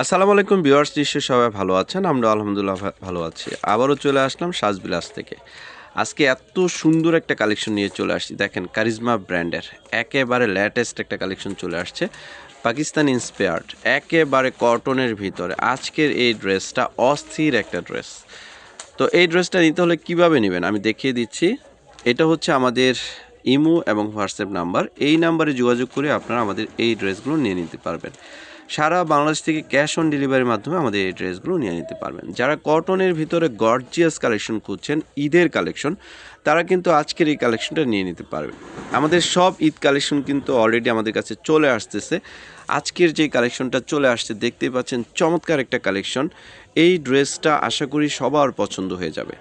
আসসালামু আলাইকুম ভিউয়ার্স, নিশ্চয়ই সবাই ভালো আছেন। আমরা আলহামদুলিল্লাহ ভালো আছি। আবারও চলে আসলাম সাজবিলাস থেকে। আজকে এত সুন্দর একটা কালেকশন নিয়ে চলে আসছি। দেখেন, কারিজমা ব্র্যান্ডের একেবারে লেটেস্ট একটা কালেকশন চলে আসছে, পাকিস্তান ইন্সপায়ার্ড, একেবারে কটনের ভিতরে। আজকের এই ড্রেসটা অস্থির একটা ড্রেস। তো এই ড্রেসটা নিতে হলে কিভাবে নেবেন আমি দেখিয়ে দিচ্ছি। এটা হচ্ছে আমাদের ইমো এবং হোয়াটসঅ্যাপ নাম্বার। এই নাম্বারে যোগাযোগ করে আপনারা আমাদের এই ড্রেসগুলো নিয়ে নিতে পারবেন। সারা বাংলাদেশ থেকে ক্যাশ অন ডেলিভারির মাধ্যমে আমাদের এই ড্রেসগুলো নিয়ে নিতে পারবেন। যারা কটনের ভিতরে গর্জিয়াস কালেকশন খুঁজছেন, ঈদের কালেকশন, তারা কিন্তু আজকের এই কালেকশনটা নিয়ে নিতে পারবেন। আমাদের সব ঈদ কালেকশন কিন্তু অলরেডি আমাদের কাছে চলে আসতেছে। আজকের যে কালেকশনটা চলে আসছে দেখতেই পাচ্ছেন, চমৎকার একটা কালেকশন। এই ড্রেসটা আশা করি সবার পছন্দ হয়ে যাবে।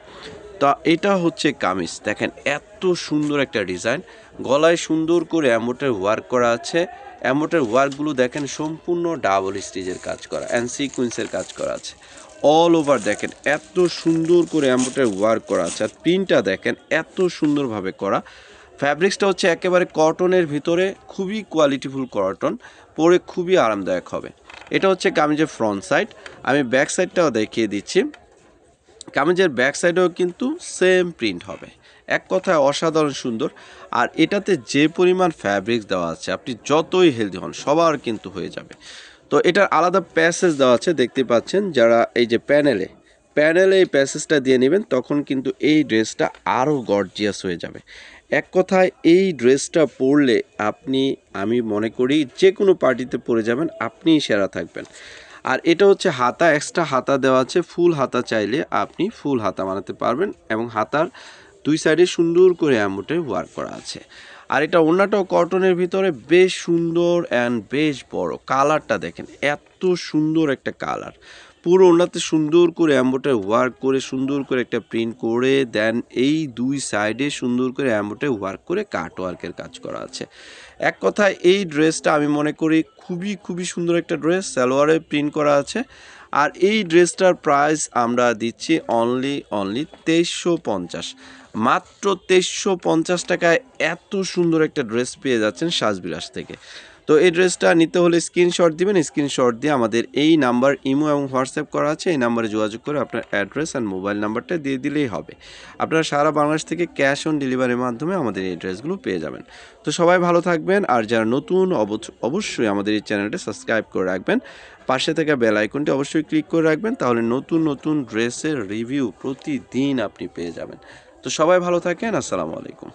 তা এটা হচ্ছে কামিজ। দেখেন এত সুন্দর একটা ডিজাইন, গলায় সুন্দর করে অ্যাম্বোটার ওয়ার্ক করা আছে। অ্যাম্বোটার ওয়ার্কগুলো দেখেন সম্পূর্ণ ডাবল স্টিচের কাজ করা, অ্যান্ড সিকুয়েন্সের কাজ করা আছে। অল ওভার দেখেন এত সুন্দর করে অ্যাম্বোটার ওয়ার্ক করা আছে, আর প্রিন্টটা দেখেন এত সুন্দরভাবে করা। ফ্যাব্রিক্সটা হচ্ছে একেবারে কটনের ভিতরে, খুবই কোয়ালিটিফুল কটন, পরে খুবই আরামদায়ক হবে। এটা হচ্ছে কামিজের ফ্রন্ট সাইড। আমি ব্যাক সাইডটাও দেখিয়ে দিচ্ছি। কামিজের ব্যাক সাইডেও কিন্তু সেম প্রিন্ট হবে। এক কথায় অসাধারণ সুন্দর। আর এটাতে যে পরিমাণ ফ্যাব্রিক্স দেওয়া আছে, আপনি যতই হেলদি হন সবার কিন্তু হয়ে যাবে। তো এটার আলাদা প্যাসেজ দেওয়া আছে, দেখতে পাচ্ছেন। যারা এই যে প্যানেলে এই প্যাসেজটা দিয়ে নেবেন, তখন কিন্তু এই ড্রেসটা আরও গর্জিয়াস হয়ে যাবে। এক কথায় এই ড্রেসটা পরলে আমি মনে করি যে কোনো পার্টিতে পরে যাবেন, আপনিই সেরা থাকবেন। আর এটা হচ্ছে হাতা, এক্সট্রা হাতা দেওয়া আছে। ফুল হাতা চাইলে আপনি ফুল হাতা বানাতে পারবেন, এবং হাতার দুই সাইডে সুন্দর করে অ্যাম্বোটারি ওয়ার্ক করা আছে। আর এটা ওড়নাটাও কটনের ভিতরে, বেশ সুন্দর অ্যান্ড বেশ বড়। কালারটা দেখেন এত সুন্দর একটা কালার। পুরো ওড়নাতে সুন্দর করে অ্যাম্বোটারি ওয়ার্ক করে, সুন্দর করে একটা প্রিন্ট করে দেন, এই দুই সাইডে সুন্দর করে অ্যাম্বোটারি ওয়ার্ক করে কাট ওয়ার্কের কাজ করা আছে। এক কথায় এই ড্রেসটা আমি মনে করি খুবই খুবই সুন্দর একটা ড্রেস, সালোয়ারে প্রিন্ট করা আছে। আর এই ড্রেসটার প্রাইস আমরা দিচ্ছি অনলি 2350, মাত্র 2350 টাকায় এত সুন্দর একটা ড্রেস পেয়ে যাচ্ছেন সাজবিলাস থেকে। তো এই ড্রেসটা নিতে হলে স্ক্রিনশট দিবেন, স্ক্রিনশট দিয়ে আমাদের এই নাম্বার ইমো এবং হোয়াটসঅ্যাপ করা আছে, এই নাম্বারে যোগাযোগ করে আপনার অ্যাড্রেস অ্যান্ড মোবাইল নাম্বারটা দিয়ে দিলেই হবে। আপনারা সারা বাংলাদেশ থেকে ক্যাশ অন ডেলিভারির মাধ্যমে আমাদের এই ড্রেসগুলো পেয়ে যাবেন। তো সবাই ভালো থাকবেন, আর যারা নতুন অবশ্যই আমাদের এই চ্যানেলটা সাবস্ক্রাইব করে রাখবেন। পাশে থাকা বেল আইকনটি অবশ্যই ক্লিক করে রাখবেন, তাহলে নতুন নতুন ড্রেসের রিভিউ প্রতিদিন আপনি পেয়ে যাবেন। তো সবাই ভালো থাকেন। আসসালামু আলাইকুম।